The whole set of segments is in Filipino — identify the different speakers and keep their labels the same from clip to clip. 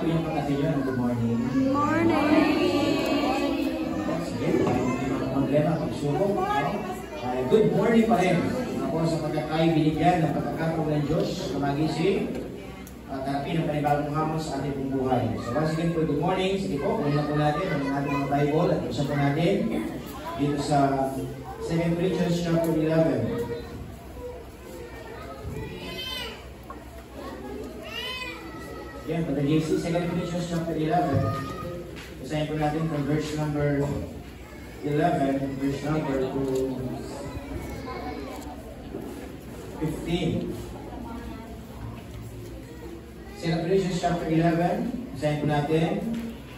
Speaker 1: po yung pagkatid nyo. Good morning.
Speaker 2: Good morning!
Speaker 1: Sige, hindi mga problema, pagsubok. Good morning pa rin. Ako sa pagkakay binigyan ng pagkakataon ng Diyos na magising at harapin ang panibagong hamon sa ating pong buhay. So once again po, good morning. Sige po, kunin na po natin ang ating mga Bible at usap po natin dito sa 2 Corinthians chapter 11. Yan, Brother JC, 2 Corinthians chapter 11. Basahin po natin from verse number 11, verse number to 15. 2 Corinthians chapter 11, basahin po natin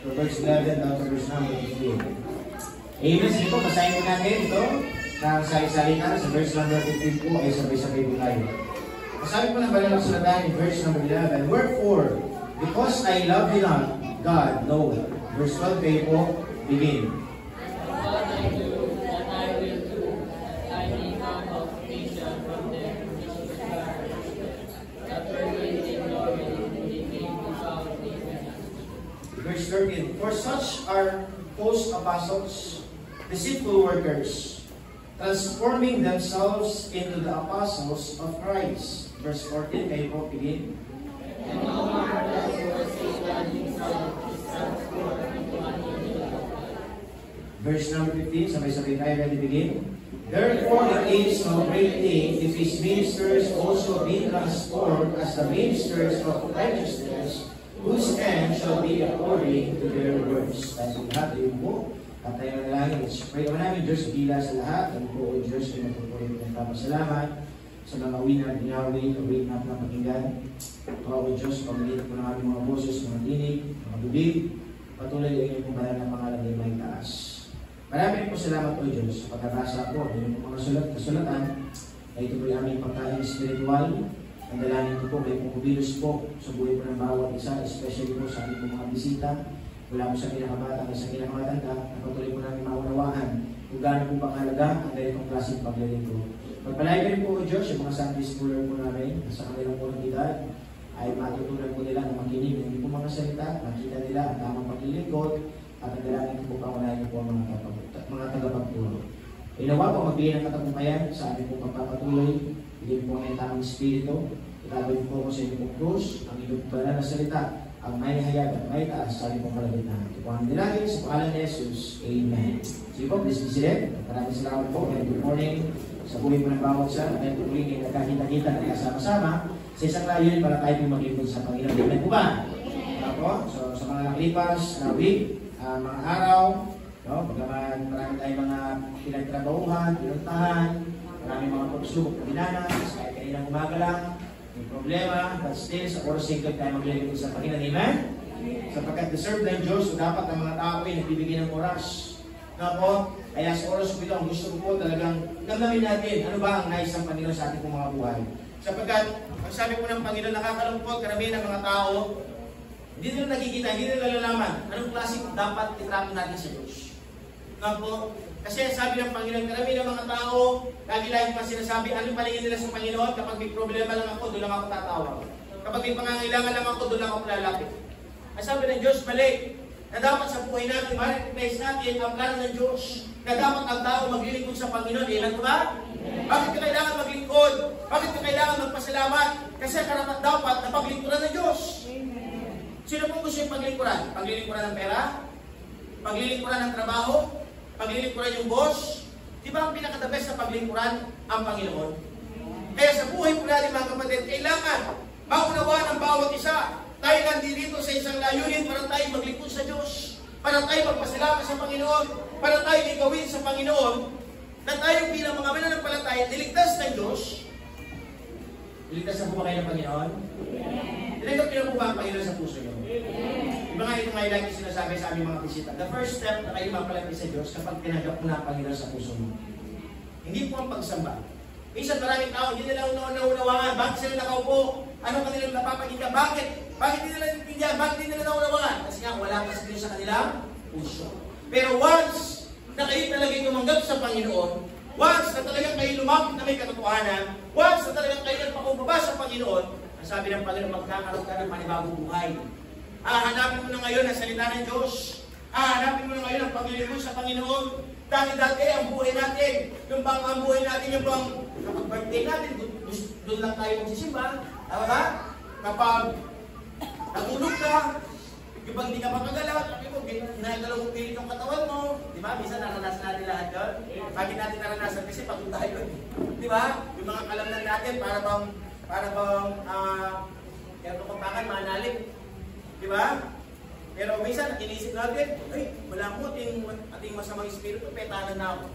Speaker 1: from verse 11 down to verse number 15. Amen. Sige po, basahin po natin ito. Sari-sari na sa verse number 15 po ay sabay-sabay po tayo. Masabi po ng banal na kasulatan in verse number 11, wherefore, because I love you not, God, no. Verse 12 kayo po, begin.
Speaker 3: What I do, that I will do, that I may come of nation from them which is far, that pervading glory in the name without defense.
Speaker 1: Verse 13, for such are false apostles, deceitful workers, transforming themselves into the apostles of Christ. Verse 14, kayo po, begin.
Speaker 3: And no marvel for Satan himself is transformed into an angel of light.
Speaker 1: Verse number 15, sabay-sabay tayo, ready, begin. Therefore it is no great thing if his ministers also be transformed as the ministers of righteousness, whose end shall be according to their works. Tayo po lahat, tayo po. At tayo na lang, let's pray naman namin, Diyos, bila sa lahat. Ang po, O Diyos, ay magpupulit ng papasalamat sa mga wina at ginawi, kawin natin ang pakinggan. O Diyos, pamilitin po ng aming mga boses, mga tinig, mga bibig, patuloy ang inyong banal na pangalan ay may taas. Maraming po salamat po, Diyos, sa pagkabasa po ng mga kasulatan na ito po yung aming pagkain spiritual. Ang dalangin ko po, may pumubilos po sa buhay po ng bawat isa, especially po sa aming mga bisita. Wala po sa kinakabata at sa kinakamatanda, na patuloy po namin maunawaan kung gaano po pangalaga ang ganitong klaseng paglilingkod. Pagpalain rin po, O Diyos, yung mga Sunday schooler po namin sa kanilang po ng edad, ay matutunan po nila na makinig ng po mga salita, makita nila ang tamang paglilingkod, at ang dalangin ko po pangunahin po ang mga tagapagturo. Inawa po magbigay ng katapukayan sa aming po pagpapatuloy, bigyan po ng tamang espiritu, itagawin po ko sa inyong pong krus, ang inyong banal na salita, ang may hayag at may taas sa aming pong kalagitnaan. Ito po ang nilagay sa pangalan ni Jesus. Amen. Sige po, please be seated. Maraming salamat po. Good morning. Sa buhay po ng bawat isa, at tayo po rin ay nagkakita-kita at kasama-sama sa isang layunin para tayo po maglingkod sa Panginoon. Amen po ba? So, sa mga nakalipas na week, mga araw, no, pagkaman marami tayong mga pinagtrabahuhan, pinuntahan, marami mga pagsubok na dinanas, kahit kaninang umaga lang, may problema, but still, sa oras singkat tayo maglilingkod sa Panginoon. Amen? Sapagkat deserve ng Diyos, so dapat ang mga tao ay nagbibigay ng oras. Na po, kaya sa oras ko ito, ang gusto ko po talagang damdamin natin, ano ba ang nais ng Panginoon sa ating mga buhay. Sapagkat, ang sabi po ng Panginoon, nakakalungkot, karamihan ng mga tao, hindi nila nakikita, hindi nila nalalaman anong klaseng dapat itrato natin sa Diyos. Na po, kasi sabi ng Panginoon, karamihan ng mga tao, lagi-lagi pa sinasabi, anong palingin nila sa Panginoon, kapag may problema lang ako, doon lang ako tatawag. Kapag may pangangailangan lang ako, doon lang ako lalapit. Ang sabi ng Diyos, mali, na dapat sa buhay natin, ma-recognize natin ang plano ng Diyos, na dapat ang tao maglilingkod sa Panginoon. Ilan ba? Bakit ka kailangan maglingkod? Bakit ka kailangan magpasalamat? Kasi karapat dapat na paglingkuran ng Diyos. Sino pong gusto yung paglingkuran? Paglilingkuran ng pera? Paglilingkuran ng trabaho? Paglilingkuran yung boss? Di ba ang pinaka-the best na paglingkuran? Ang Panginoon. Kaya sa buhay po natin mga kapatid, kailangan maunawaan ang bawat isa. Tayo nandito sa isang layunin para tayo maglingkod sa Diyos. Para tayo magpasalamat sa Panginoon. Para tayo igawin sa Panginoon na tayo bilang mga mananampalataya, niligtas ng Diyos. Niligtas na po ba kayo ng Panginoon? Niligtas niyo po ba ang Panginoon sa puso niyo? Diba nga ito nga lagi sinasabi sa aming mga bisita, the first step na kayo mapalapit sa Diyos kapag tinanggap mo na ang Panginoon sa puso mo. Hindi po ang pagsamba. Minsan maraming tao, hindi nila naunawaan. Bakit sila nakaupo? Ano kanilang napapakita? Bakit? Bakit hindi nila naintindihan? Bakit hindi nila naunawaan? Kasi nga, wala pa sa Diyos sa kanilang puso. Pero once na kayo talagang tumanggap sa Panginoon, once na talagang kayo lumapit na may katotohanan, once na talagang kayo nagpakumbaba sa Panginoon, ang sabi ng Panginoon, magkakaroon ka ng panibagong buhay. Hanapin mo na ngayon ang salita ng Diyos. Hanapin mo na ngayon ang paglilingkod sa Panginoon. Dati ang buhay natin, yung bang ang buhay natin, yung bang kapag birthday natin, doon lang tayo magsisimba. Tama ba? Kapag natulog ka, yung bang hindi ka makagalaw, sabi mo, ginagalaw mo pilit yung katawan mo. Di ba? Minsan naranasan natin lahat yun. Bakit natin naranasan? Kasi pagod tayo. Di ba? Yung mga kalamnan natin, para bang kaya kapagpakan, manalik. Di ba? Pero minsan, inisip natin, ay, wala mo, ating masamang espiritu, petanan na ako.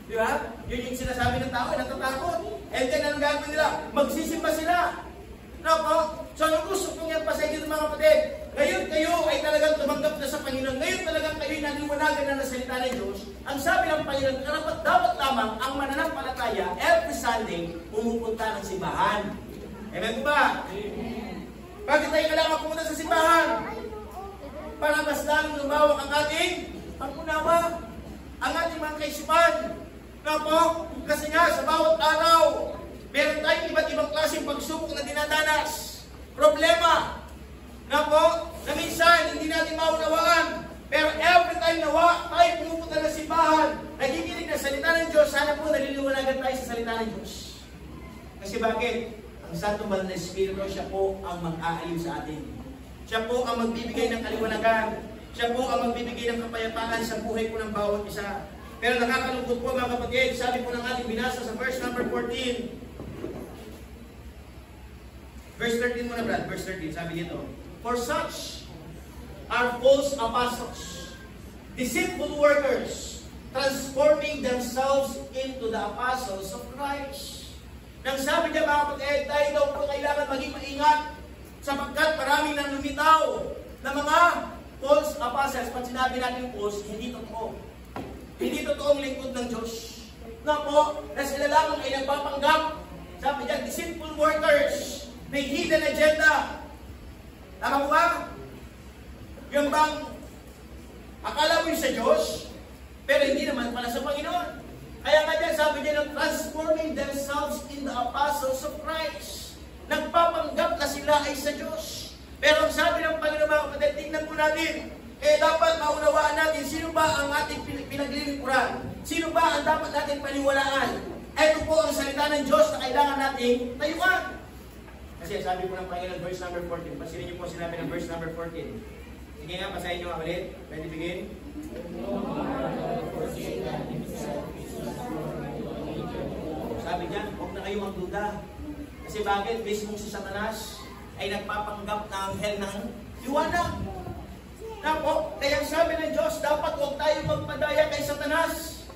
Speaker 1: Di ba? Yun yung sinasabi ng tao, natatakot. And then, ang gagawin nila? Magsisimba sila. No po? So, ano gusto kong yan pa sa inyo mga kapatid? Ngayon kayo ay talagang tumanggap na sa Panginoon. Ngayon talagang kayo naniwanagan na ng salita ng Diyos. Ang sabi ng Panginoon, dapat lamang ang mananampalataya every Sunday pumupunta ng simbahan. Amen ba? Bakit tayo kailangan pumunta sa simbahan? Para mas lalong lumawak ang ating pag-unawa, ang ating mga kaisipan. No po? Kasi nga, sa bawat araw, meron tayong iba't ibang klaseng pagsubok na dinadanas. Problema. Na po, na minsan hindi natin maunawaan. Pero every time nawa, tayo pumupunta ng simbahan, nagiginig ng salita ng Diyos, sana po naliliwanagan tayo sa salita ng Diyos. Kasi bakit? Ang Santo Banal na Espiritu, siya po ang mag-aaliw sa atin. Siya po ang magbibigay ng kaliwanagan. Siya po ang magbibigay ng kapayapaan sa buhay po ng bawat isa. Pero nakakalungkot po mga kapatid, sabi po ng ating binasa sa verse number 14. Verse 13 muna, Brad. Verse 13, sabi dito, for such are false apostles, deceitful workers, transforming themselves into the apostles of Christ. Nang sabi niya mga kapatid, tayo daw po kailangan maging maingat sapagkat maraming nang lumitaw na mga false apostles. Pag sinabi natin false, hindi totoo. Hindi totoong lingkod ng Diyos. Na po, na sila lamang ay nagpapanggap. Sabi niya, deceitful workers, may hidden agenda. Tama po ba? Yung bang akala mo yung sa Diyos, pero hindi naman pala sa Panginoon. Kaya nga dyan, sabi niya, transforming themselves in the apostles of Christ. Nagpapanggap na sila ay sa Diyos. Pero ang sabi ng Panginoon mga kapatid, tingnan po natin, dapat maunawaan natin sino ba ang ating pinaglilingkuran. Sino ba ang dapat natin paniwalaan. Ito po ang salita ng Diyos na kailangan nating tayuan. Kasi sabi po ng Panginoon, verse number 14. Pasilin niyo po sinabi ng verse number 14. Sige nga, pasahin niyo nga ulit. Ready, begin? Sabi niya, huwag na kayo magduda. Kasi bakit? Mismong si Satanas ay nagpapanggap na anghel ng liwanag. Na po, kaya sabi ng Diyos, dapat huwag tayo magpadaya kay Satanas.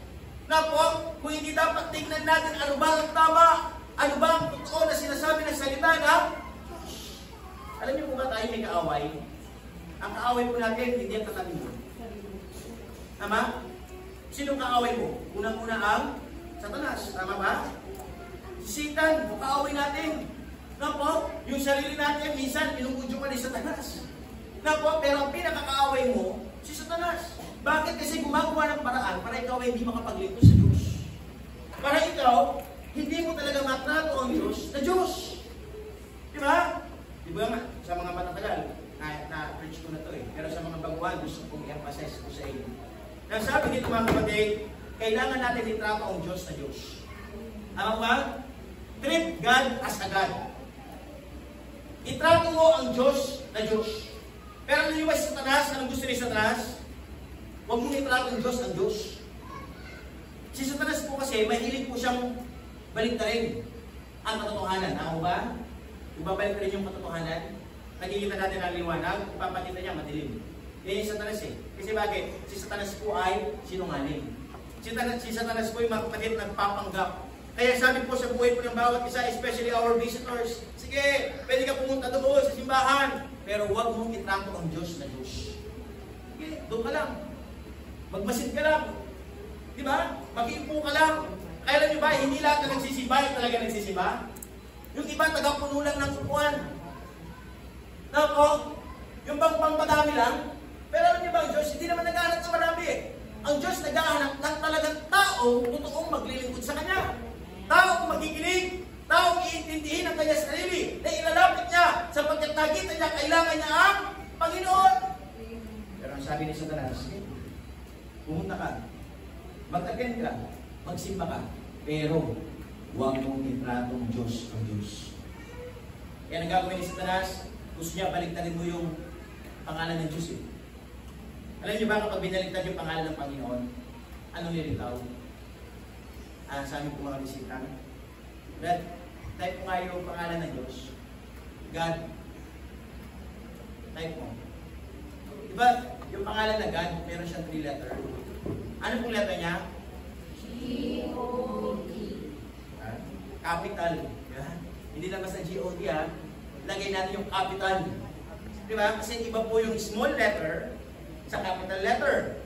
Speaker 1: Na po, kung hindi dapat tingnan natin ano ba ang tama, ano ba ang totoo na sinasabi ng salita na Diyos. Alam niyo po ba tayo may kaaway? Ang kaaway po natin, hindi ang katabi mo. Tama? Sinong kaaway mo? Unang-una ang Satanas. Tama ba? Si Satan, ang kaaway natin. Na po, yung sarili natin, minsan, inungudyo ka ni Satanas. Na po, pero ang pinakakaaway mo, si Satanas. Bakit? Kasi gumagawa ng paraan para ikaw ay hindi makapaglingkod sa Diyos. Para ikaw, hindi mo talaga matrato ang Diyos na Diyos. Di ba? Di ba nga, sa mga matatagal, na-preach ko na to eh. Pero sa mga baguhan, gusto kong i-emphasize ko sa inyo. Nang sabi dito mga kapatid, kailangan natin itrato ang Diyos na Diyos. Ano ba? Treat God as a God. Itrato mo ang Diyos na Diyos. Pero ang niliwas sa Satanas, anong gusto ni Satanas? Huwag mong itrato ang Diyos ang Diyos. Si Satanas po kasi, mahilig po siyang baliktarin ang katotohanan. Ako ba? Ibabalik rin yung katotohanan. Nakikita natin ang liwanag, ipapakita niya madilim. Yan yung Satanas eh. Kasi bakit? Si Satanas po ay sinungaling. Si Satanas po ay mga kapatid nagpapanggap. Kaya sabi po sa buhay po ng bawat isa, especially our visitors, sige, pwede ka pumunta doon sa simbahan, pero huwag mong itrato ang Diyos na Diyos. Sige, doon ka lang. Magmasid ka lang. Di ba? Mag-iimpo ka lang. Kaya alam niyo ba, hindi lahat na nagsisimba yung talaga nagsisimba. Yung iba, tagapuno lang ng upuan. Nako, yung bang pangmadami lang. Pero alam niyo ba, ang Diyos, hindi naman naghahanap ng marami eh. Ang Diyos naghahanap ng talagang tao, totoong maglilingkod sa Kanya. Tao magiginig,
Speaker 4: taong iintindihin ang kanyang sarili na ilalapit niya sapagkat nakita niya kailangan niya ang Panginoon.
Speaker 1: Pero ang sabi ni Satanas, pumunta ka, mag-attend ka, magsimba ka, pero huwag mong itratong Diyos ang Diyos. Kaya ang gagawin ni Satanas, gusto niya baliktarin mo yung pangalan ng Diyos. Alam niyo ba kapag binaliktad yung pangalan ng Panginoon, anong nilitaw? Sabi ko mga bisita, God, type mo nga yung pangalan ng Diyos. God. Type mo. Diba, yung pangalan na God, meron siyang 3 letter. Ano pong letter niya? G-O-D. Capital. Yan. Hindi lang basta G-O-D ha. Lagay natin yung capital. Diba? Kasi iba po yung small letter sa capital letter.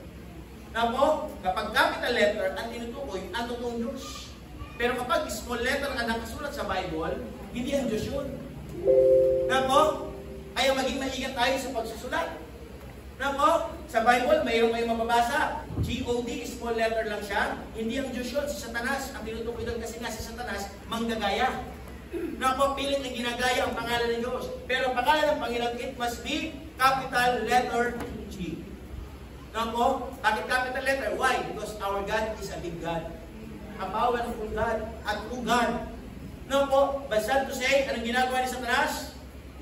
Speaker 1: Na po, kapag capital letter, ang tinutukoy, ang totoong Diyos. Pero kapag small letter ang nakasulat sa Bible, hindi ang Diyos yun. Na po, kaya maging maingat tayo sa pagsusulat. Na po, sa Bible, mayroon kayong mababasa. G-O-D, small letter lang siya. Hindi ang Diyos yun, si Satanas. Ang tinutukoy doon kasi nga si Satanas, manggagaya. Na po, pilit na ginagaya ang pangalan ng Diyos. Pero ang pangalan ng Panginoon, it must be capital letter G. Na po, bakit capital letter? Why? Because our God is a big God. A powerful God, a true God. Na po, but sad to say, anong ginagawa ni Satanas?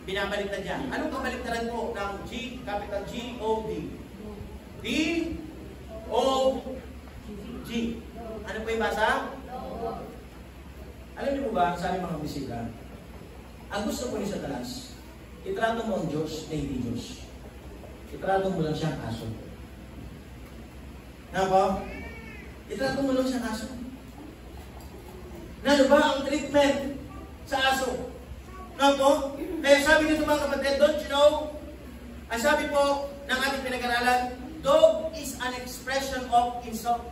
Speaker 1: Binabaliktad niya. Anong kabaliktaran po ng G, capital G-O-D? D-O-G. Ano po yung basa? Alam niyo po ba, sabi mga bisita, ang gusto po ni Satanas, itrato mo ang Diyos na hindi Diyos. Itrato mo lang siyang aso. Ano po? Itrato mo lang siyang aso. Ano ba ang treatment sa aso? Ano po? Kaya sabi nito mga kapatid, don't you know, ang sabi po ng ating pinag-aralan, dog is an expression of insult.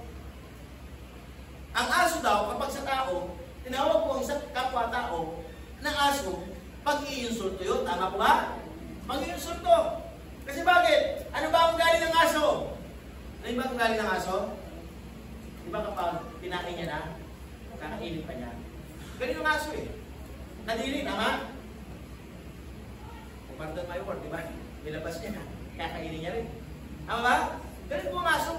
Speaker 1: Ang aso daw, kapag sa tao, tinawag po ang isang kapwa-tao na aso, pag-iinsulto yun. Tama po ba? Pag-iinsulto. Kasi bakit? Ano ba ang galing ng aso? Ano ba ang galing ng aso? Di ba kapag pinain niya na, kakainin pa niya? Galing ng aso eh. Nadiri, tama? Pardon my word, di ba? Nilabas niya na, kakainin niya rin. Tama ba? Galing po ang aso.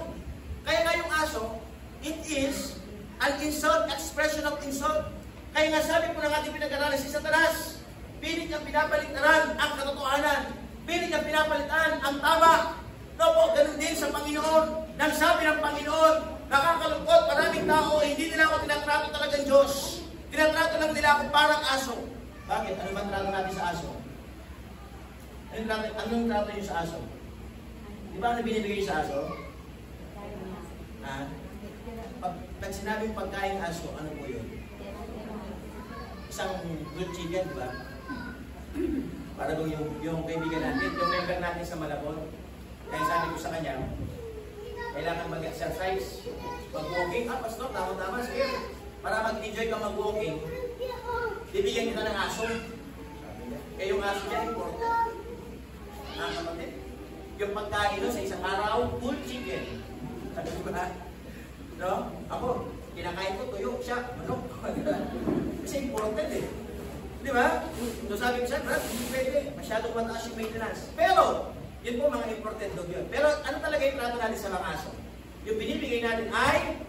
Speaker 1: Kaya nga yung aso, it is an insult, expression of insult. Kaya nga sabi po ng ating pinag-aralan si Satanas, pilit niyang pinapaligtaran ang katotohanan. Pilit niyang pinapalitan ang tama. No po, ganun din sa Panginoon. Nang sabi ng Panginoon, nakakalungkot, maraming tao, hindi nila ako tinatrato talagang Diyos. Tinatrato lang nila ako parang aso. Bakit? Ano ba trato natin sa aso? Anong trato niyo sa aso? Di ba ano binibigay sa aso? Pag sinabing pagkain aso, ano po yun? Isang good chicken, di ba? Para bang yung kaibigan natin, yung member natin sa Malabon. Kaya sabi ko sa kanya, kailangan mag-exercise, mag-walking. Pastor, tama-tama, sige. Para mag-enjoy ka mag-walking, bibigyan kita ng aso. Kaya yung aso niya, important. Kapatid, yung pagkain sa isang araw, full chicken. Sabi ko ba? No? Ako, kinakain ko, tuyo siya, manok. Kasi important eh. Di ba? So sabi ko siya, hindi pwede. Masyadong mataas yung maintenance. Pero, yun po mga important dog yun. Pero ano talaga yung trato natin sa mga aso? Yung binibigay natin ay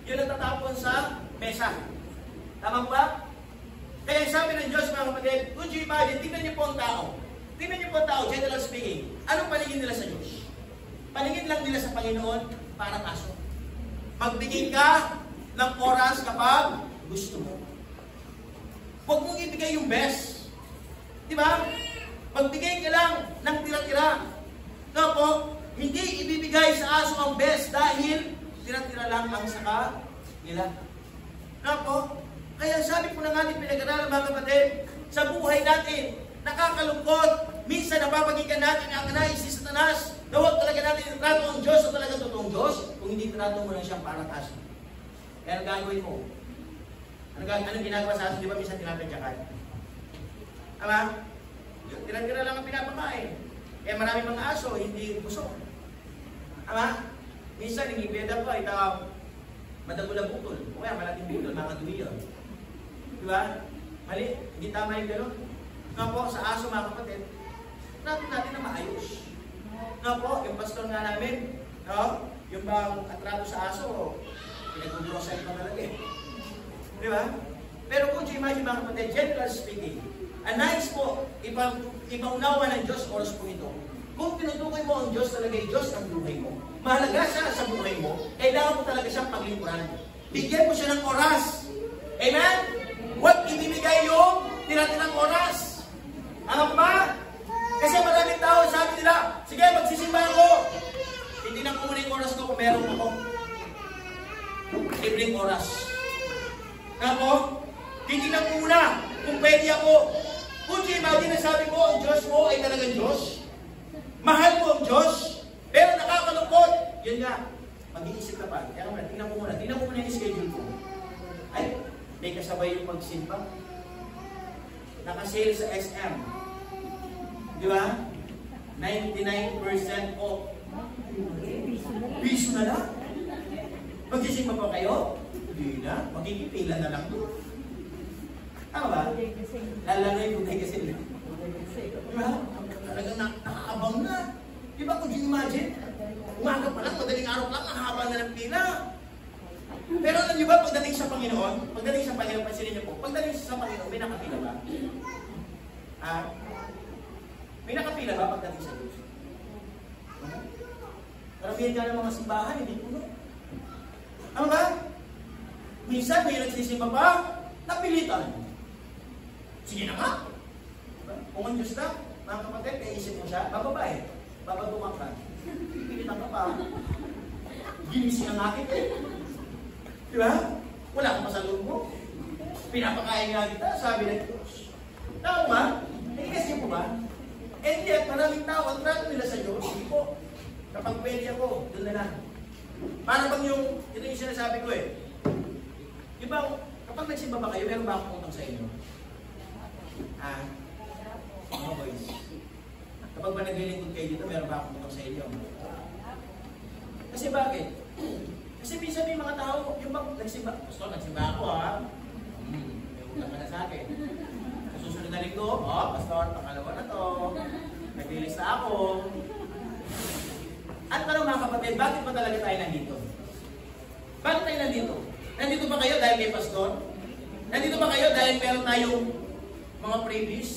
Speaker 1: yun natatapon sa mesa. Tama ba? Kaya sabi ng Diyos mga kapatid, could you imagine, tingnan niyo po ang tao. Tingnan niyo po ang tao, general speaking. Anong paningin nila sa Diyos? Paningin lang nila sa Panginoon, parang aso. Magbigay ka ng oras kapag gusto mo. Huwag mong ibigay yung best. Di ba? Magbigay ka lang ng tira-tira. No po, hindi ibibigay sa aso ang best dahil tira-tira lang ang saka nila. No po, kaya sabi ko na nga din pinag-aralan mga kapatid, sa buhay natin, nakakalungkot, minsan napapagigan natin ang nais si Satanas, na huwag talaga natin itrato ang Diyos o talaga totoong Diyos, kung hindi itrato mo lang siyang parang aso. Kaya ang gagawin mo, anong ginagawa sa aso, di ba minsan tinatadyakan? Tama? Tira-tira lang ang pinapakain. Kaya maraming mga aso, hindi busog. Tama? Minsan, yung ibeda po, ito, madagulang butol. O kaya, malaking butol, mga dumi yun.
Speaker 4: Di ba? Mali, hindi tama yung gano'n. Nga po, sa aso mga kapatid, natin na maayos. Nga po, yung pastor nga namin, no? Yung bang atrato sa aso, pinag-grocery pa talaga eh. Di ba? Pero kung you imagine mga kapatid, generally speaking, nice po, ipaunawa ng Diyos oras po ito. Kung tinutukoy mo ang Diyos talaga yung Diyos ang buhay mo, mahalaga siya sa buhay mo, kailangan mo talaga siyang paglingkuran. Bigyan mo siya ng oras. Amen? Huwag ibibigay yung tinatirang oras. Ano ba? Kasi maraming tao, sabi nila, sige, magsisimba ako. Hindi na ko muna yung oras ko kung meron ako. Libreng oras. Ako, hindi na ko muna kung pwede ako. Kung imagine na sabi mo, ang Diyos mo ay talagang Diyos. Mahal mo ang Diyos, pero nakakalungkot. Yun nga, mag-iisip ka pa. Kaya naman, tingnan ko muna yung schedule ko. Ay, may kasabay yung pagsimba. Nakasale sa SM. Di ba? 99% off. Piso na lang. Magsisimba pa kayo? Hindi na. Magkikipila na lang doon. Tama ba? Lalangay yung kasi. Di ba? Talagang nakakabang na. Di ba kung imagine? Umaga pa lang, madaling araw lang, nakakabang na ng pila. Pero alam niyo ba, pagdating sa Panginoon, pansinin niyo po, pagdating sa Panginoon, may nakapila ba? May nakapila ba pagdating sa Diyos? Karamihan ka ng mga simbahan, hindi puno. Ano ba? Minsan, may nagsisimba pa, napilitan. Sige na nga. Kung ang Diyos na, mga kapatid, kaisip mo siya, bababae, babatumak ka. Pipilitan ka pa. Ginising ang akin eh. Di ba? Wala kang masalog mo. Pinapakain nga kita, sabi ng Diyos. Tao ba? Nakikas niyo po ba? And yet, maraming tao, ang trato nila sa Diyos, hindi po. Kapag pwede ako, doon na lang. Para bang ito yung sinasabi ko eh. Di ba, kapag nagsimba ba kayo, meron ba akong utang sa inyo? Mga boys. Kapag ba naglilingkod kayo dito, meron ba akong utang sa inyo? Kasi bakit? Kasi minsan may mga tao, yung bang nagsimba, Pastor, nagsimba ako may utang ka na sa akin. Sa susunod na linggo, Pastor, pangalawa na to. Naglilista ako. At tanong mga kapatid, bakit ba talaga tayo nandito? Bakit tayo nandito? Nandito ba kayo dahil kay Pastor? Nandito ba kayo dahil meron tayong mga previous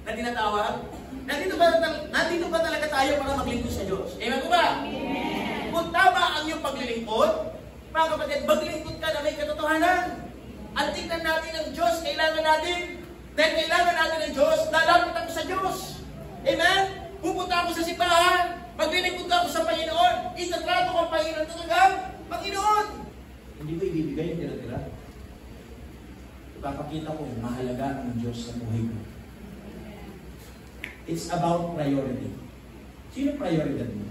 Speaker 4: na tinatawag? Nandito ba talaga tayo para maglingkod sa Diyos? Amen ko ba? Amen. Kung tama ang iyong paglilingkod, mga kapatid, maglingkod ka na may katotohanan. At tingnan natin ang Diyos, kailangan natin. Dahil kailangan natin ang Diyos, lalapit ako sa Diyos. Amen? Pupunta ako sa simbahan, maglilingkod ako sa Panginoon, isatrato ko ang Panginoon talagang Panginoon. Hindi ko ibibigay yung tira-tira. Ipapakita ko, mahalaga ang Diyos sa buhay ko. It's about priority. Sino priority mo?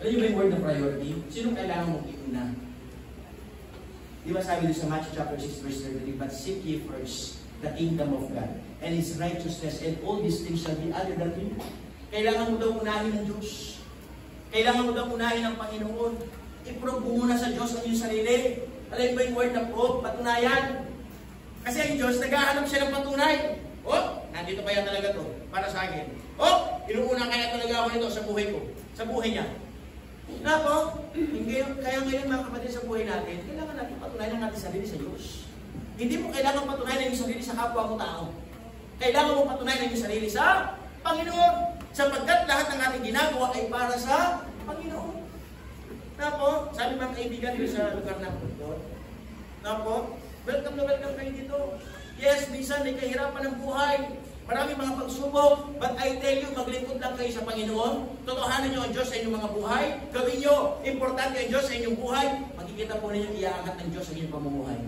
Speaker 4: Alam niyo ba yung word ng priority? Sino kailangan mong iuna? Di ba sabi doon sa Matthew chapter 6 verse 33, but seek ye first the kingdom of God and His righteousness, and all these things shall be added unto you. Kailangan mo daw unahin ng Diyos. Kailangan mo daw unahin ng Panginoon. I-prove mo muna sa Diyos ang iyong sarili. Alam ba yung word na prove? Patunayan. Kasi ang Diyos, naghahanap siya ng patunay. Nandito kaya talaga to para sa akin. Inuuna kaya talaga ako nito sa buhay ko. Sa buhay niya. Kaya ngayon mga kapatid sa buhay natin, kailangan natin patunayan natin sarili sa Diyos. Hindi mo kailangan patunayan yung sarili sa kapwa mo tao. Kailangan mo patunayan yung sarili sa Panginoon. Sapagkat lahat ng ating ginagawa ay para sa Panginoon. Sabi mga kaibigan dito sa lugar na doon. Welcome na welcome kayo dito. Yes, minsan may kahirapan ng buhay. Maraming mga pagsubok. But I tell you, maglingkod lang kayo sa Panginoon. Totohanan nyo ang Diyos sa inyong mga buhay. Gawin nyo, importante ang Diyos sa inyong buhay. Makikita po ninyo iaangat ng Diyos sa inyong pamumuhay.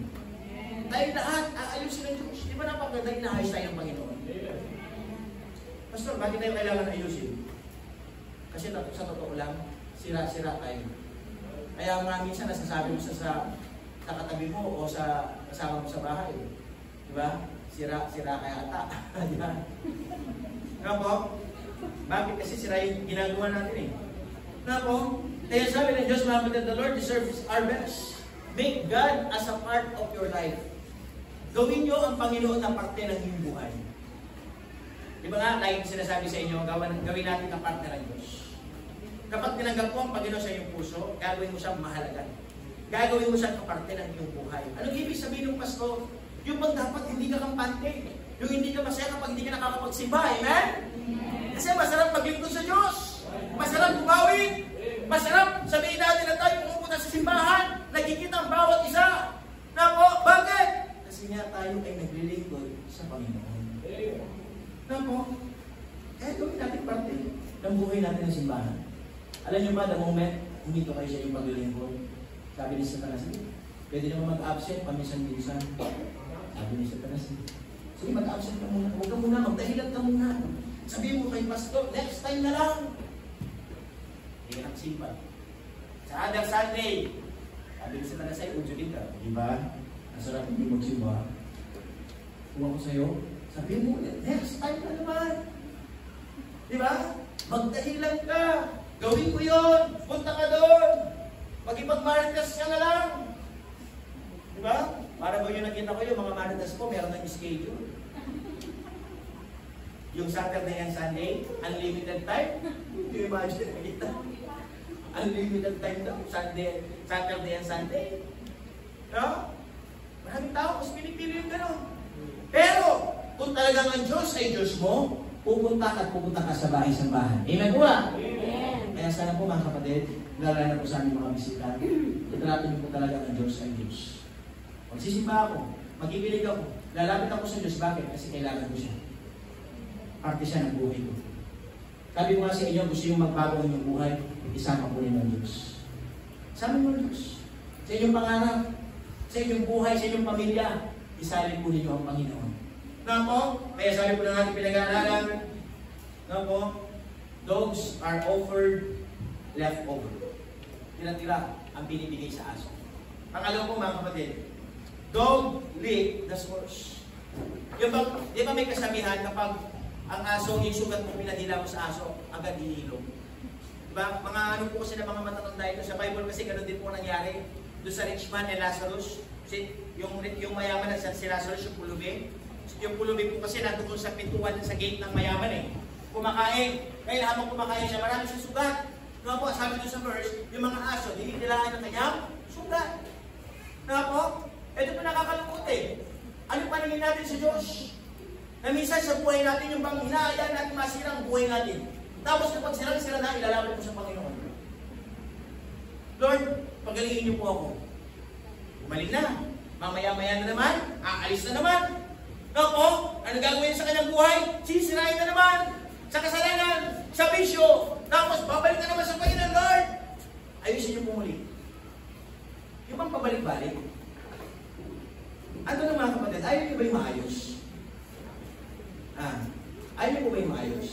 Speaker 4: Tayo lahat, aayusin ng Diyos. Di ba napakaganda inaayos tayo ng Panginoon? Pastor, bakit tayo kailangan ayusin? Kasi sa totoo lang, sira-sira tayo. Kaya nga minsan nasasabi mo sa katabi mo o sa kasama mo sa bahay. Diba? Sira kaya ata. Diba? Bakit kasi sira yung ginagawa natin eh. Kaya sabi ng Diyos, the Lord deserves our best. Make God as a part of your life. Gawin nyo ang Panginoon na parte ng inyong buhay. Di ba nga, like sinasabi sa inyo, gawin natin ang parte ng Diyos. Kapag tinanggap mo ang Panginoon sa iyong puso, gagawin mo siyang mahalaga. Gagawin mo siyang kaparte ng iyong buhay. Anong ibig sabihin ng pastor? Yung bang dapat hindi ka kampante. Yung hindi ka masaya kapag hindi ka nakakapagsimba. Amen? Kasi masarap maglingkod sa Diyos. Masarap bumawin. Masarap sabihin natin na tayo pumupunta sa simbahan. Nagkikita ang bawat isa. Na po, bakit? Kasi nga tayo ay naglilingkod sa Panginoon. Na po, kaya gawin natin parte ng buhay natin ng simbahan. Alam niyo ba, the moment humito kayo sa iyong paglilingkod, sabi ni Satanas, pwede naman mag-absent paminsan-minsan. Sabi ni Satanas, sige, mag-absent ka muna. Huwag ka muna, magdahilan ka muna. Sabihin mo kay pastor, next time na lang. Hindi ka nagsimpan. Sa other Sunday, sabi ni Satanas ay, ujuin ka. Diba? Ang sarap hindi magsimba. Kung ako sa'yo, sabihin mo, next time na naman. Diba? Magdahilan ka. Gawin ko yun. Punta ka doon. Mag-ipag-maritas ka na lang. Diba? Para ba yung nakita ko yung mga maritas ko, meron ng schedule. Yung Saturday and Sunday, unlimited time. Hindi mo imagine nakita. Unlimited time daw. Saturday and Sunday. No? Maraming tao mas pinipili yung gano'n. Pero, kung talagang ang Diyos ay Diyos mo, pupunta ka sa bahay-sambahan. Amen po ba? Kaya sana po mga kapatid, lalo na po sa aming mga bisita, itrato niyo po talaga ang Diyos ay Diyos. Magsisimba ako, magigilig ako, lalapit ako sa Diyos. Bakit? Kasi kailangan ko siya. Parte siya ng buhay ko. Sabi ko nga sa inyo, gusto yung magbago ang inyong buhay, isama po rin ng Diyos. Isama mo ng Diyos. Sa inyong pangarap, sa inyong buhay, sa inyong pamilya, isalin po ninyo ang Panginoon. Nga po, kaya sabi po na natin pinag-aaralan, nga po, dogs are offered leftover. Tira-tira ang binibigay sa aso. Pangalawa po mga kapatid, dog lick the scores. Yung ba, di ba may kasabihan kapag ang aso, yung sugat mo pinadila mo sa aso, agad ihilom. Diba? Mga ano po kasi na mga matatanda ito sa Bible kasi ganun din po nangyari. Doon sa rich man and Lazarus, yung mayaman na si Lazarus, yung pulubi. Yung pulubi po kasi nandun sa pintuan sa gate ng mayaman eh. Kumakain. Kaya habang kumakain siya, marami siyang sugat. Nga po, sabi doon sa verse, yung mga aso, dinidilaan ng kanyang sugat. Nga po, ito po nakakalungkot eh. Ano paningin natin sa Diyos? Na minsan sa buhay natin, yung bang hinahayaan natin masira ang buhay natin. Tapos kapag sira na, ilalapit mo sa Panginoon. Lord, pagalingin niyo po ako. Bumalik na. Mamaya-maya na naman, aalis na naman. Nga po, ano gagawin sa kanyang buhay? Sisirain na naman. Sa kasalanan, sa bisyo. Tapos babalik na naman sa Panginoon, Lord. Ayusin niyo pumuli. Yung bang pabalik-balik? Ano na mga kapatid? Ayaw niyo ba yung maayos? Ayaw niyo po ba yung maayos?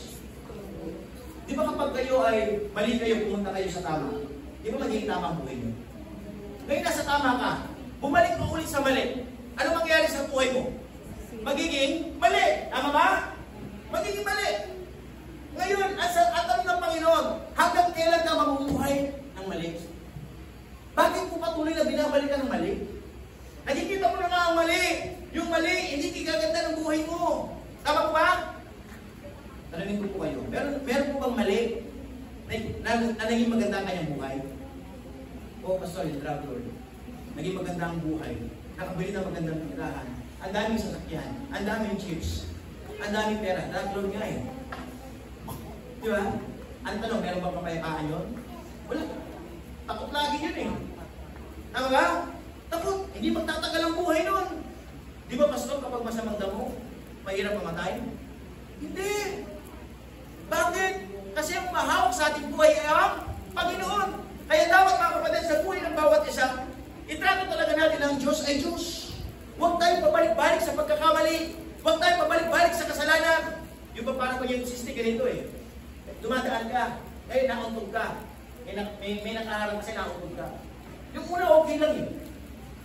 Speaker 4: Di ba kapag kayo ay mali kayo, pumunta kayo sa tama, di ba magiging tama ang buhay niyo? Ngayon nasa tama ka, bumalik mo ulit sa mali. Ano mangyayari sa buhay mo? Magiging mali. Tama ba? Magiging mali. Ngayon, at tanong ng Panginoon, hanggang kailan ka mamumuhay ng mali? Bakit po patuloy na binabalik ka ng mali? Nakikita mo na nga ang mali. Yung mali, hindi kaganda ng buhay mo. Tama po ba? Tanungin ko po kayo. Meron po bang mali na naging maganda ang kanyang buhay? O, pastor, yung drug lord. Naging maganda ang buhay. Nakabili ng magandang tirahan. Ang daming sasakyan. Ang daming chips. Ang daming pera. Drug lord nga eh. Di ba? Ang tanong, meron bang kapayapaan yun? Wala. Takot lagi yun eh. Tama ba? Takot. Hindi magtatagal ang buhay nun. Di ba, pastor, kapag masamang damo, mahirap mamatay? Hindi. Bakit? Kasi ang mahawak sa ating buhay ay ang Panginoon. Kaya dapat mga kapatid, sa buhay ng bawat isa, itrato talaga natin ang Diyos ay Diyos. Huwag tayong pabalik-balik sa pagkakamali. Huwag tayong pabalik-balik sa kasalanan. Yung ba parang yung sisti ganito eh. Dumadaan ka, ngayon nauntog ka. May nakaharap kasi nauntog ka. Yung una okay lang eh.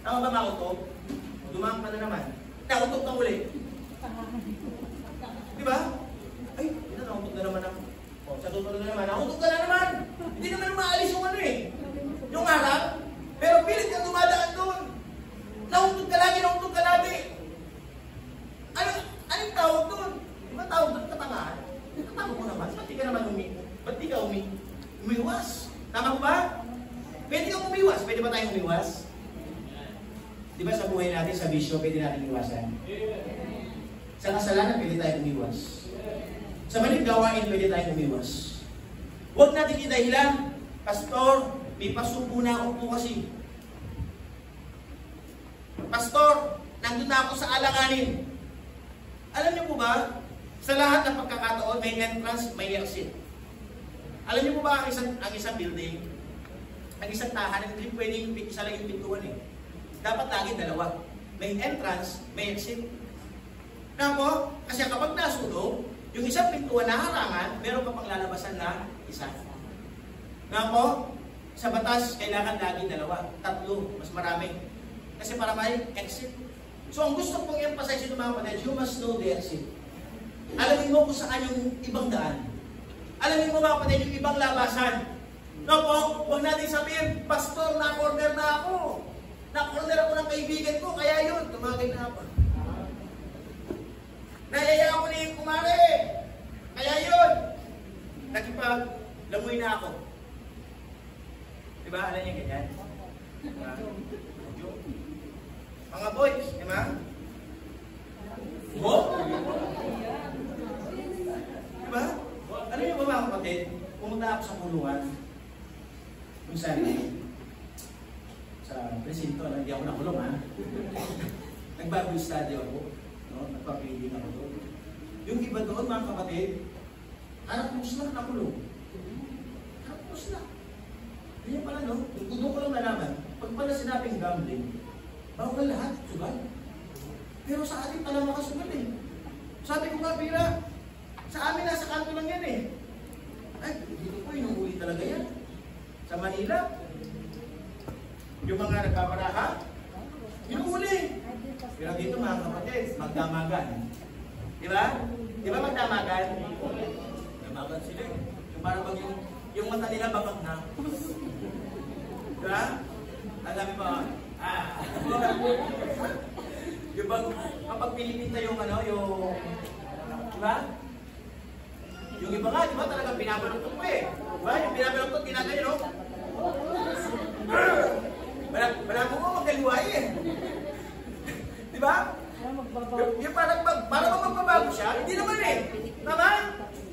Speaker 4: Tama ba mauntog? Dumaan ka na naman. Nauntog ka ulit. Diba? Ay, nauntog na naman ako. O, sa tutunod na naman, nauntog ka na naman. Hindi naman maalis yung ano eh. Yung harap. Pero pilit ka dumadaan doon. Nauntog ka lagi. ka umiwas. Tama ba? Pwede kang umiwas. Pwede ba tayong umiwas? Di ba sa buhay natin, sa bisyo, pwede natin iwasan? Sa kasalanan, pwede tayong umiwas. Sa maling gawain, pwede tayong umiwas. Huwag natin idahilan, Pastor, may pasubo na ako po kasi. Pastor, nandun na ako sa alanganin. Alam niyo po ba, sa lahat ng pagkakataon, may entrance, may exit. Alam niyo po ba, ang isang building, ang isang tahanan, hindi pwedeng isa lang yung pintuan eh. Dapat lagi dalawa. May entrance, may exit. Nga po, kasi kapag nasunog, yung isang pintuan na harangan, meron pa pang lalabasan na isa. Nga po, sa batas, kailangan lagi dalawa, tatlo, mas marami. Kasi para may exit. So ang gusto kong i-emphasize ito mga kapatid, you must know the exit. Alamin mo kung saan yung ibang daan. Alamin mo mga kapatid, yung ibang labasan. No po, huwag natin sabihin, Pastor, na-corner na ako. Na-corner ako ng kaibigan ko, kaya yun, tumagay na ako. Nayaya ako ni kumare, kaya yun. Nakipag-lamoy na ako. Diba? Alam niya ganyan? Diba? Mga boys, di ba? Mo? Di ba? Alam niyo ba mga kapatid, pumunta ako sa kulungan. Kung saan, sa presinto, hindi ako nakulong ha. Nag-Bible study ako. No? Nagpapiling ako doon. Yung iba doon mga kapatid, anak musla nakulong. Anak musla. Ganyan pala no? Doon ko lang nalaman, pag pala sinabing gambling, bawal lahat, sugal. Pero sa atin pala makasugal eh. Sabi ko nga, Pira, sa amin nasa kanto lang yan eh. Ay, dito po, inuuli talaga yan. Sa Manila, yung mga nagpaparaha, inuuli. Pero dito mga kapatid, magdamagan. Di ba? Di ba magdamagan? Damagan sila eh. Yung parang pag yung mata nila babak na. Di ba? Alam mo ba? Yung bang, kapag pinipinta yung ano, yung, diba? Yung iba nga, diba talagang binabaluktot ko eh. Diba? Yung binabaluktot, ginagaya, no? Wala mo magkaliway eh. Diba? Yung parang magbabago siya, hindi naman eh. Tama?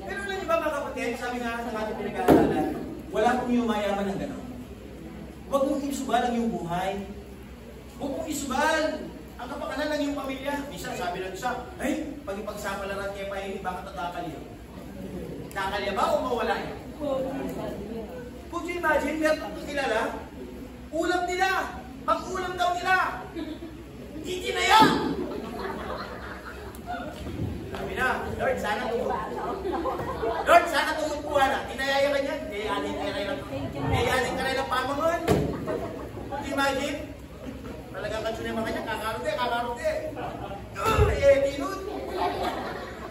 Speaker 4: Pero alam niyo ba mga kapatid, sabi nga sa ating pinag-aaralan, wala pong yumayaman ng gano'n. Huwag mong isubal ang iyong buhay. Huwag mong isubal ang kapakanan ng iyong pamilya. Minsan sabi lang isa, ay, pag ipagsapalaran kayo pa yun, bakit natakalya? Nakakalya ba o mawala yan? Could you imagine, meron kong kilala, ulam nila, pang-ulam daw nila, itinaya! Sabi na, Lord, sana Lord, sana tumutuwa na. Tinayaya ka niyan. Yayanin ka rin ng pamangon. Could you imagine? Talagang katsunay mga kanya, kakarote. Tinod.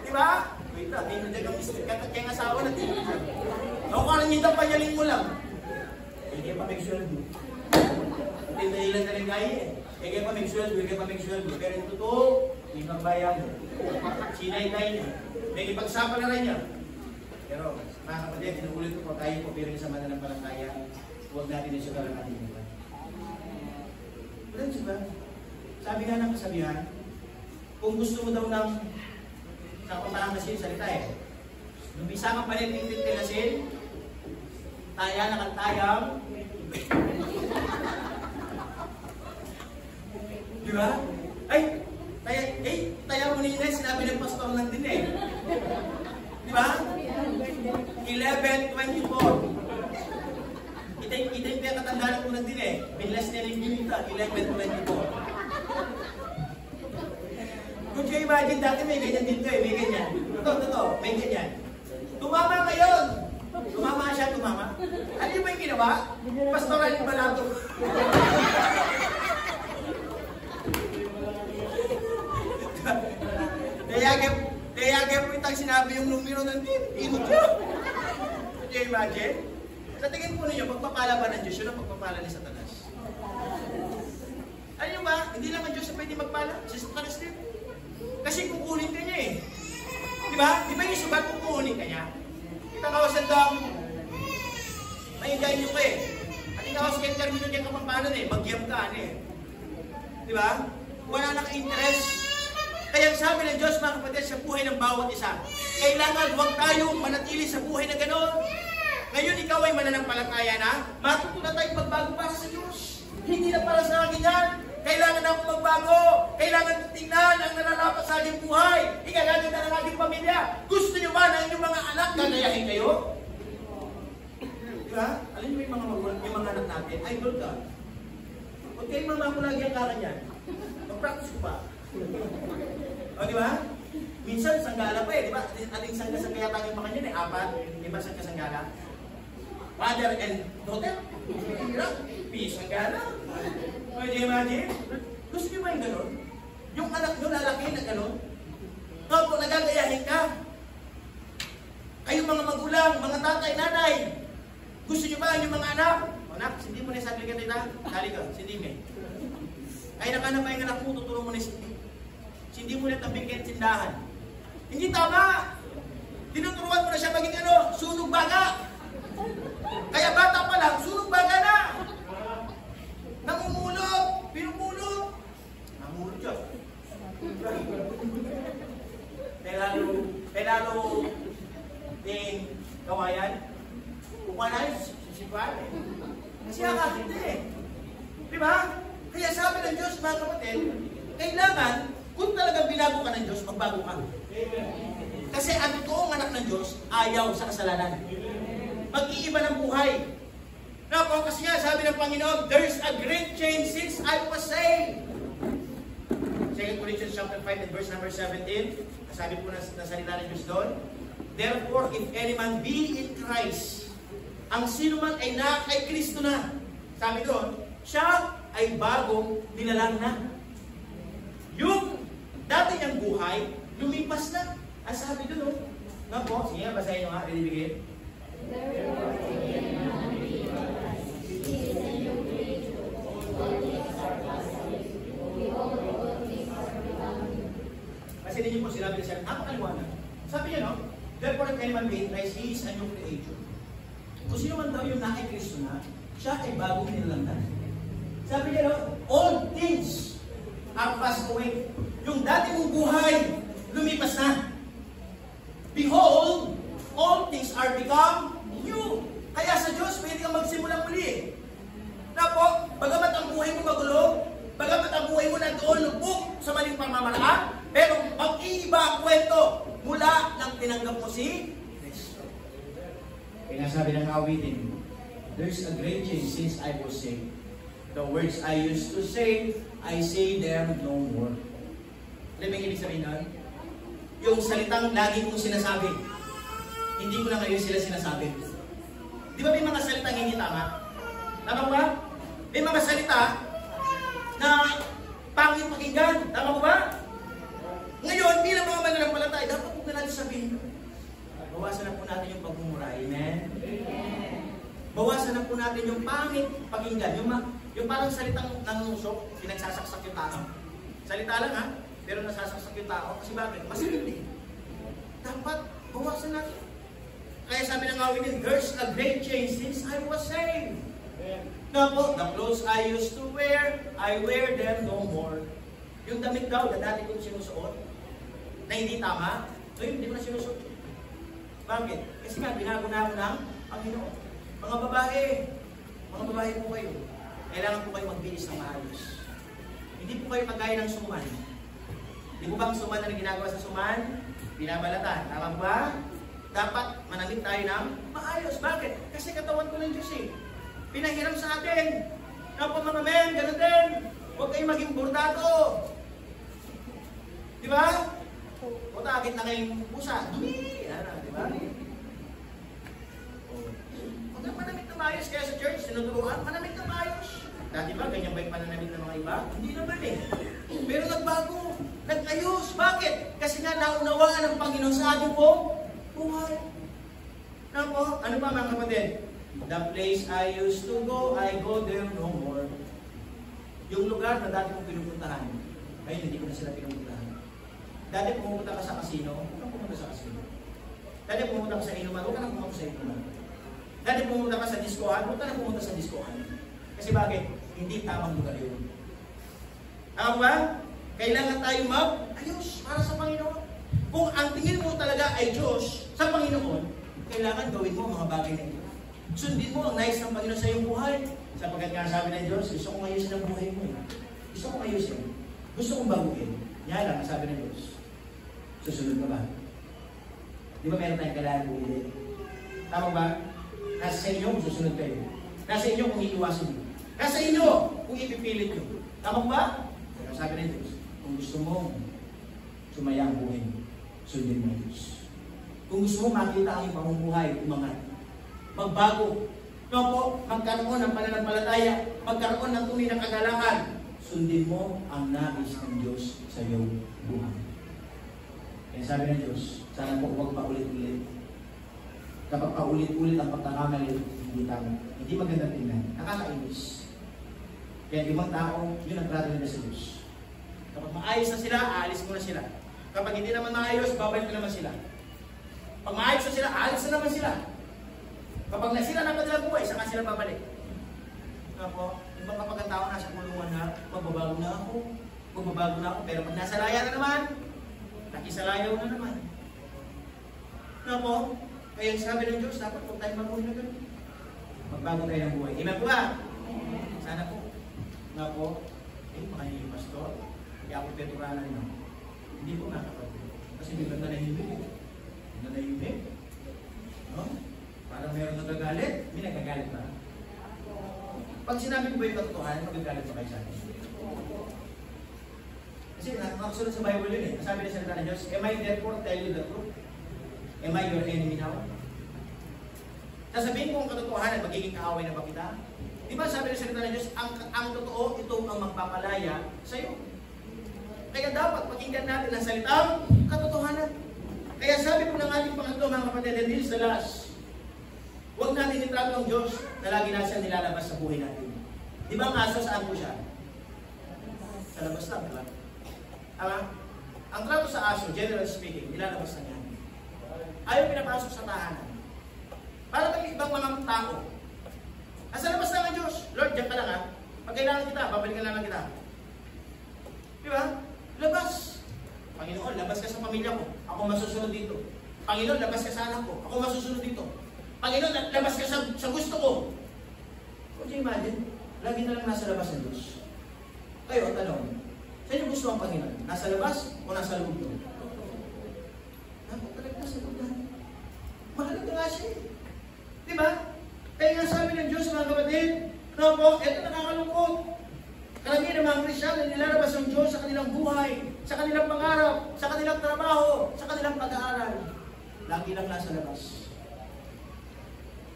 Speaker 4: Diba? Wait na, tinod na kamistik ka at kayang asawa na tinod. Ako ka rin yung panyaling mo lang. Kaya pa make sure mo. Tindahilan na rin kaya eh. Kaya pa make sure mo. Pero yung totoo, hindi kang bayan mo. Sinay-tay niya. May ipagsapa na rin niya. Pero, mga kapatid, tinuulit ko po tayo po pero sa mananampalataya, huwag natin isugal ang ating buhay. Wala ba? Sabi nga ng kasabihan, kung gusto mo daw ng pamahamasin, salita eh. Lumisa kang palit-pilit tilasin, taya na kang tayang. Di ba? Ay, taya mo nila, sinabi ng pastor lang din eh. Di ba? 11:24. Kita yung katandaan ko lang din eh. Binlas na rin yung ita, 11:24. Kung you imagine, dati may ganyan dito eh, may ganyan. Totoo, may ganyan. Tumama ngayon! Tumama siya, tumama. Ano yung ba yung ginawa? Pastoral yung balato. Kaya po itang sinabi yung numero ng team. Inot siya. Could you imagine? Sa tingin po ninyo, pagpapala ba ng Diyos yun ang pagpapala ni Satanas? Alam nyo ba? Hindi naman Diyos na pwede magpala. Si Satanas din. Kasi kukunin ka niya eh. Diba? Di ba yung subat kukunin ka niya? Kita ka sa dam. Nag-enjoy nyo ko eh. At ikaw sa interview nyo ka paano eh, mag-yam ka eh. Di ba? Wala naka-interest. Kaya sabi ng Diyos, mga kapatid, sa buhay ng bawat isa, kailangan huwag tayong manatili sa buhay na gano'n. Ngayon, ikaw ay mananampalataya na, matutunan tayong magbago para sa Diyos. Hindi na para sa akin yan. Kailangan ako magbago. Kailangan tingnan ang nararapat sa aking buhay. Ikagaganda ng aking pamilya. Gusto nyo ba na inyong mga anak gagayahin kayo? Di ba? Alam nyo yung mga magulang, yung mga anak natin, idol ka. Huwag kayong mga lagi ang karan yan. Mag-practice ko pa. O, di ba? Minsan, sanggala pa eh, di ba? Ating sangga-sangga yata yung mga kanyan eh, 4. Di ba sangga-sanggala? Father and daughter? Peace, sanggala. Pwede imagine? Gusto niyo ba yung gano'n? Yung anak nyo lalaki na gano'n? Opo, nagagayahin ka. Kayong mga magulang, mga tatay, nanay, gusto niyo ba yung mga anak? O anak, sindi mo na sa aplikan nila. Dali ka, sindi mo. Kaya nakanap pa yung anak mo, tutulong mo na sindi. Sindi mo na tabingin sindahan. Hindi tama! Tinuturuan mo na siya maging ano, sunog baga. Kaya bata pa lang, sunog baga na. Namumulot, pinumulot. Namulot siya. Pelalo din kawayan. Kumanan, sisipan. Kasi akakit eh. Diba? Kaya sabi ng Diyos, mga kapatid, kailangan, kung talagang binago ka ng Diyos, magbago ka. Kasi ang totoong anak ng Diyos, ayaw sa kasalanan. Mag-iiba ng buhay. Napo, kasi nga, sabi ng Panginoon, there's a great change since I was saved. 2 Corinthians chapter 5 and verse number 17, sabi po na salita ng Diyos doon, therefore, if any man be in Christ, ang sino man ay na kay Kristo na. Sabi doon, siya ay bagong nilalang na. Yung dati niyang buhay, lumipas na. Ang sabi doon, nga po, sige nga, basahin nyo nga, binibigay. Kasi din niyo po sinabi siya, napakaliwanag. Sabi niya, no? Therefore, if any man be in Christ, he is a new creature. Kung sino man daw yung naka Kristo na, siya ay bagong nilalang na. Sabi niya, no? All things are passed away. Yung dati mong buhay, lumipas na. Behold, all things are become new. Kaya sa Diyos, pwede kang magsimula muli. Na po, bagamat ang buhay mo magulo, bagamat ang buhay mo nandoon lubog sa maling pamamaraan, pero mag-iiba ang kwento mula nang tinanggap mo si Kristo.
Speaker 1: Kaya sabi ng awitin, there's a great change since I was saved. The words I used to say, I say them no more. Alam mo yung ibig sabihin nun? Yung salitang lagi kong sinasabi, hindi ko na ngayon sila sinasabi. Di ba may mga salitang hindi tama? Tama ba? May mga salita na pangit pakinggan. Tama ba? Ngayon, bilang mga mananampalataya, dapat po na natin sabihin, bawasan na po natin yung pagmumura. Amen? Bawasan na po natin yung pangit pakinggan. Yung parang salitang nangusok, pinagsasaksak yung tao. Salita lang ha, pero nasasaksak yung tao. Kasi bakit? Masakit eh. Dapat bawasan natin. Kaya sabi ng awit, there's a great change since I was saved. Na po, the clothes I used to wear, I wear them no more. Yung damit daw na dati kong sinusuot, na hindi tama, so yun, hindi mo na sinusuot. Bakit? Kasi nga, binago na ako ng Panginoon. Mga babae po kayo, kailangan po kayo magbihis ng maayos. Hindi po kayo kagaya ng suman. Hindi po ba ang suman na ginagawa sa suman? Binabalatan. Tama ba? Dapat manamit tayo ng maayos. Bakit? Kasi katawan ko ng Diyos eh. Pinahiram sa atin. Kapag mga men, ganun din. Huwag kayong maging bordado. Di ba? O takit na kayong pusa. Dumi! Ano, di ba? Huwag kang manamit na maayos. Kaya sa church, sinuturuan, manamit na maayos. Dati ba, ganyan ba yung pananamit ng mga iba? Hindi naman eh. Pero nagbago. Nag-ayos. Bakit? Kasi nga naunawaan ng Panginoon sa ating po buhay. Nako, ano ba mga kapatid? The place I used to go, I go there no more. Yung lugar na dati kong pinupuntahan, ngayon hindi ko na sila pinupuntahan. Dati pumunta ka sa casino, huwag kang pumunta sa casino. Dati pumunta ka sa inuman, huwag ka nang pumunta sa inuman.
Speaker 4: Dati pumunta ka sa diskohan, huwag ka na pumunta sa diskohan. Kasi bakit? Hindi tamang lugar yun. Tama ba? Kailangan tayo mag-ayos para sa Panginoon. Kung ang tingin mo talaga ay Diyos sa Panginoon, kailangan gawin mo ang mga bagay na ito. Sundin mo ang nais ng Panginoon sa iyong buhay. Sapagkat nga sabi ng Diyos, gusto kong ayusin ang buhay mo. Gusto kong ayusin. Gusto kong baguhin. Yan lang ang sabi ng Diyos. Susunod ka ba? Di ba meron tayong kailangan buhay? Tama ba? Nasa sa inyo kung susunod kayo. Nasa inyo kung iiwasin mo. Nasa inyo kung ipipilit nyo. Tama ba? Pero sabi ng Diyos, kung gusto mo sumaya ang buhay mo, sundin mo ang Diyos. Kung gusto mo makita ang iyong pamumuhay, umangat. Magbago. No po, magkaroon ng pananampalataya, magkaroon ng tunay na kagalakan. Sundin mo ang nais ng Diyos sa iyong buhay. Kaya sabi ng Diyos, sana po huwag paulit-ulit. Kapag paulit-ulit ang pagkakamali, hindi tama. Hindi maganda tingnan. Nakakainis. Kaya ibang tao, yun ang trato nila sa Diyos. Kapag maayos na sila, aalis mo na sila. Kapag hindi naman maayos, babalik na naman sila. Pag maayos na sila, aalis na naman sila. Kapag nasira ng kanilang buhay, saka sila babalik. Ako, ibang kapag ang tao nasa kulungan na, magbabago na ako, pero pag nasa laya na naman, nakisalayaw na naman. Ako, kaya sabi ng Diyos, dapat kung tayo mabuhay na gano'n. Magbago tayo ng buhay. Amen po ba? Sana po. Nga po, makanya yung pastor, kaya ako peturanan nyo. Hindi po nakapagod. Kasi biglang nanahimik. No? Parang meron nagagalit, may nagagalit ba? Pag sinabi ko ba yung katotohanan, magagalit ba kayo sa akin? Kasi nakasunod sa Bible yun eh. Sabi na salita ng Diyos, am I therefore tell you the truth? Am I your enemy now? Sasabihin ko ang katotohanan, magiging kaaway na ba kita? Di ba sabi ng salita ng Diyos, ang totoo, ito ang magpapalaya sa iyo. Kaya dapat pakinggan natin ang salitang katotohanan. Kaya sabi ko ng ating pangatlo, mga kapatid, and this is the last. Huwag natin itrato ang Diyos na lagi na siya nilalabas sa buhay natin. Di ba ang aso, saan po siya? Sa labas lang, di ba? Tama? Ang trato sa aso, generally speaking, nilalabas na niya. Ayaw pinapasok sa tahanan. Para kami ibang mga tao. Nasa labas lang ang Diyos. Lord, diyan ka lang ha. Pag kailangan kita, babalikan lang kita. Di ba? Labas. Panginoon, labas ka sa pamilya ko. Ako masusunod dito. Panginoon, labas ka sa anak ko. Ako masusunod dito. Panginoon, labas ka sa gusto ko. Could you imagine? Lagi na lang nasa labas ng Diyos. Kayo, tanong. Saan yung gusto ang Panginoon? Nasa labas o nasa loob doon? Ako talaga nasa loob na. Mahalaga nga siya eh. Diba? Kaya nga sabi ng Diyos, mga kapatid, no po, ito nakakalungkot. Karamihan ng mga Kristiyan na nilalabas ang Diyos sa kanilang buhay, sa kanilang pangarap, sa kanilang trabaho, sa kanilang pag-aaral. Lagi lang nasa labas.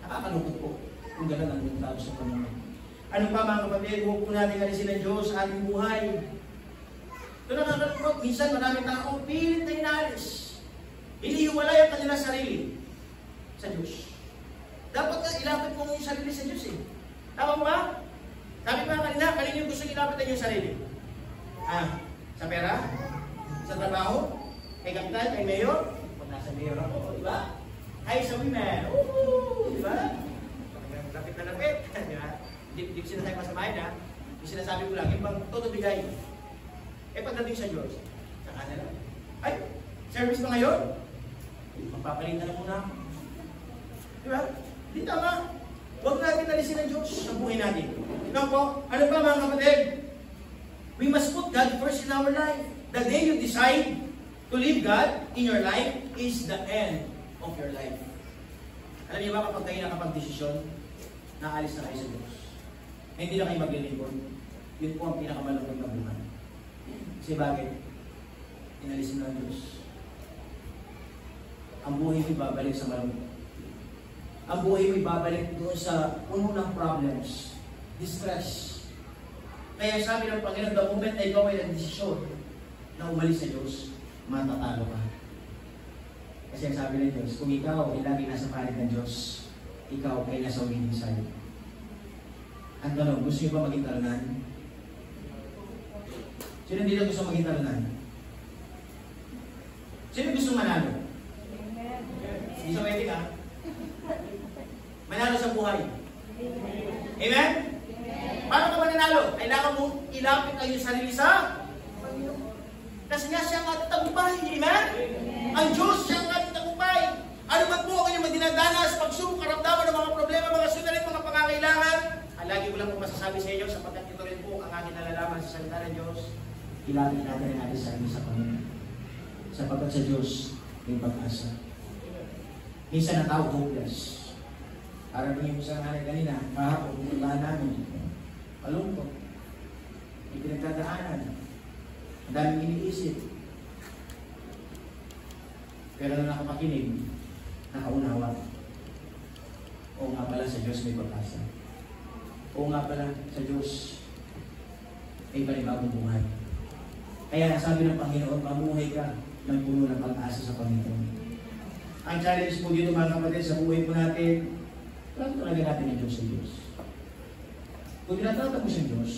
Speaker 4: Nakakalungkot po kung gano'n ang tao sa Panginoon. Ano pa mga kapatid, huwag po natin alisin ng Diyos sa ating buhay. Ito nakakalungkot, minsan maraming tao pilit na inaalis. Inihiwalay ang kanilang sarili sa Diyos. Dapat nga ilapit mo yung sarili sa Diyos eh. Tama mo ba? Sabi pa kanina yung gusto ilapitan yung sarili? Sa pera? Sa trabaho? Kay kapitan? Kay mayor? Pag nasa mayor ako, di ba? Ay, sa women. Di ba? Lapit na lapit. Di ba? Hindi ko sinasabi masamahin ha. Yung sinasabi ko lang, yung pang todo bigay. Pagdating sa Diyos, sa kanila. Ay, service pa ngayon? Magpapalitan na muna ako. Di ba? Di tama. Huwag natin alisin ng Diyos sa buhay natin. Ikaw po, ano ba mga kapatid? We must put God first in our life. The day you decide to leave God in your life is the end of your life. Alam niyo ba kapag kayo nakapag-desisyon, naalis na kayo sa Diyos. Na hindi na kayo maglilingkod. Yun po ang pinakamalungkot na buhay. Kasi bakit? Inalisin ng Diyos. Ang buhay mo babalik sa malungkot. Ang buhay mo ibabalik doon sa puno ng problems, distress. Kaya sabi ng Panginoon, the moment na ikaw ay nag-desisyon na umalis sa Diyos, matatalo ka. Kasi sabi ng Diyos, kung ikaw ay lagi nasa panig ng Diyos, ikaw ay nasa winning side. Ang tanong, gusto niyo ba maging talunan? Sino hindi na gusto maging talunan? Sino gusto manalo? Hindi sa wedding ha? manalo sa buhay. Amen? Paano ka mananalo? Kailangan mo ilapit ang iyong sarili sa Panginoon. Kasi nga siya ang ating tagumpay. Amen? Ang Diyos siya ang ating tagumpay. Ano man po ang inyong dinadanas, pagsubok, karamdaman ng mga problema, mga sunalit, mga pangangailangan, lagi ko lang po masasabi sa inyo, sapagkat ito rin po ang aking nalalaman sa salita ng Diyos, ilapit natin ang ating sarili sa Panginoon. Sapagkat sa Diyos, may pag-asa. Minsan na tao hopeless. Parang yung isang hari kanina, kahapon, pupuntahan namin. Malungkot. May pinagdadaanan. Ang daming iniisip. Pero na nakapakinig, nakaunawa. Oo nga pala sa Diyos may pag-asa. Oo nga pala sa Diyos ay panibagong buhay. Kaya sabi ng Panginoon, mamuhay ka ng puno ng pag-asa sa Panginoon. Ang challenge po dito mga kapatid sa buhay po natin, talaga talaga natin ang Diyos sa Diyos. Kung tinatawag mo sa Diyos,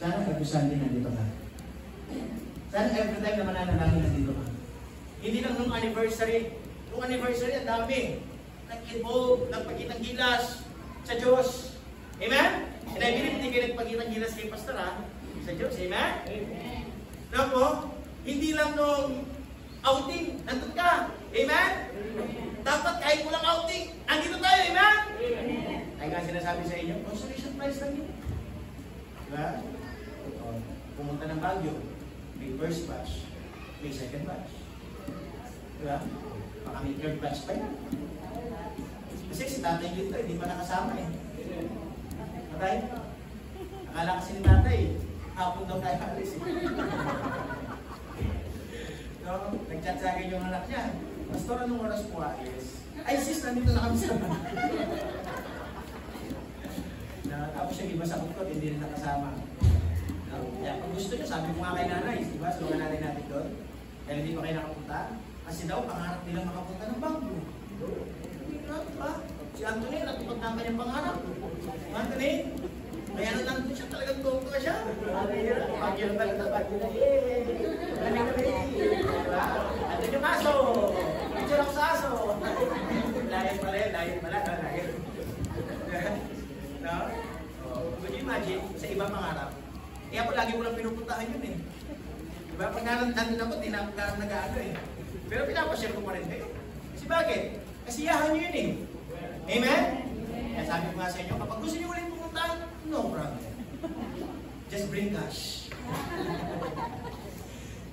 Speaker 4: sana every Sunday nandito ka. Sana every time na mananalangin nandito ka. Hindi lang nung anniversary. Nung anniversary, ang dami. Nag-involve, nagpagkitang gilas sa Diyos. Amen? And I believe hindi kayo nagpagkitang gilas kay Pastor sa Diyos. Amen? Amen. Napo, hindi lang nung outing, nandun ka. Amen? Dapat kahit walang outing, andito tayo. Amen? Ay nga sinasabi sa inyo, consolation prize lang yun. Diba? Pumunta ng Baguio, may first batch, may second batch. Diba? Baka may third batch pa yan. Kasi si tatay dito, hindi pa nakasama eh. Patay? Akala kasi ni tatay, hapon daw tayo alis eh. No? Nag-chat sa akin yung anak niya. Pastor, anong oras po is? Ay sis, nandito na kami sa tapos yung iba sa kukot, hindi rin nakasama. Kaya kung gusto nyo, sabi ko nga kay nanay, di ba? Saluhan natin natin doon. Kaya hindi pa kayo nakapunta. Kasi daw, pangarap nilang makapunta ng Baguio. Diba? Si Anthony, natupad na ang kanyang pangarap. Anthony, kaya nandun siya, talagang tuwa siya. Baguio na talaga, Baguio na. Diba? Andun yung aso. Picture ako sa aso. Layan pala yun, layan pala. No? Could you imagine, sa ibang pangarap, kaya po lagi ko lang pinupuntahan yun eh. Diba? Pag nandun ako, di na nag-ano eh. Pero pinapashare ko pa rin kayo. Kasi bakit? Kasiyahan nyo yun eh. Amen? Kaya sabi ko nga sa inyo, kapag gusto nyo ulit pumuntahan, no problem. Just bring cash.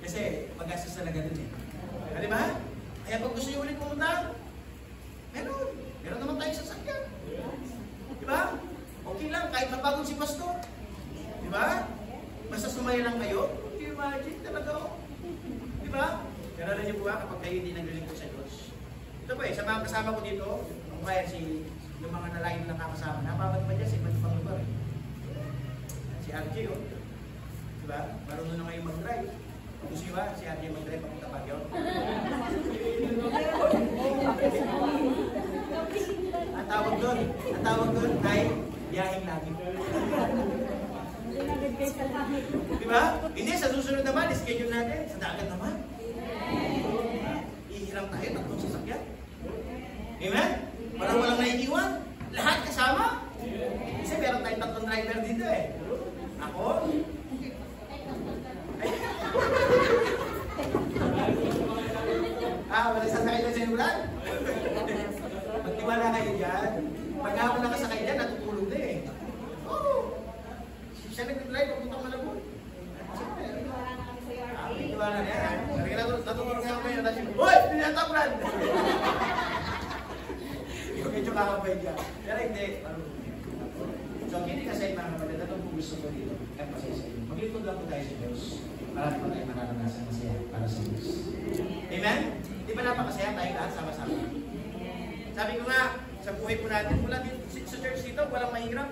Speaker 4: Kasi mag-gastos talaga dun eh. Diba? Kaya pag gusto nyo ulit pumuntahan, meron naman tayong sasakyan. Diba? Okay lang, kahit mapagod si Pastor. Diba? Basta sumaya lang kayo. Can you imagine talaga ako? Diba? Pero alam niyo po ba, kapag kayo hindi naglilingkod sa Diyos. Ito po sa mga kasama ko dito, kung kaya yung mga nalain na nakakasama, napapad pa dyan sa iba't ibang lugar. Si RJ, oh. Diba? Marunong na ngayon mag-drive. Gusto nyo ba? Si RJ mag-drive papunta Baguio? Ang tawag doon, ay biyaheng langit. Diba? Hindi, sa susunod naman, schedule natin, sa dagat naman. Ihiram tayo, tatlong sasakyan. Amen? Walang naiiwan. Lahat kasama. Kasi meron tayong tatlong driver dito eh. Ako. Wala sasakay na sa inulan. Magtiwala kayo dyan. Pag ako nakasakay dyan, natutulog na eh. Oo. Siya nag-drive, papuntang Malabon. Magtiwala na yan. Natutulog nga ako ngayon. Uy! Pinatapran! Yung medyo kakabay dyan. Pero hindi. So, hindi kasi mga kapatid, ito po gusto ko dito. Emphasize sa inyo. Maglitod lang po tayo sa Diyos. Marami pa tayo manananasan masaya para sa Diyos. Amen? Di ba napakasaya tayo lahat sama-sama? Sabi ko nga, sa buhay po natin, mula sa church dito, walang mahirap.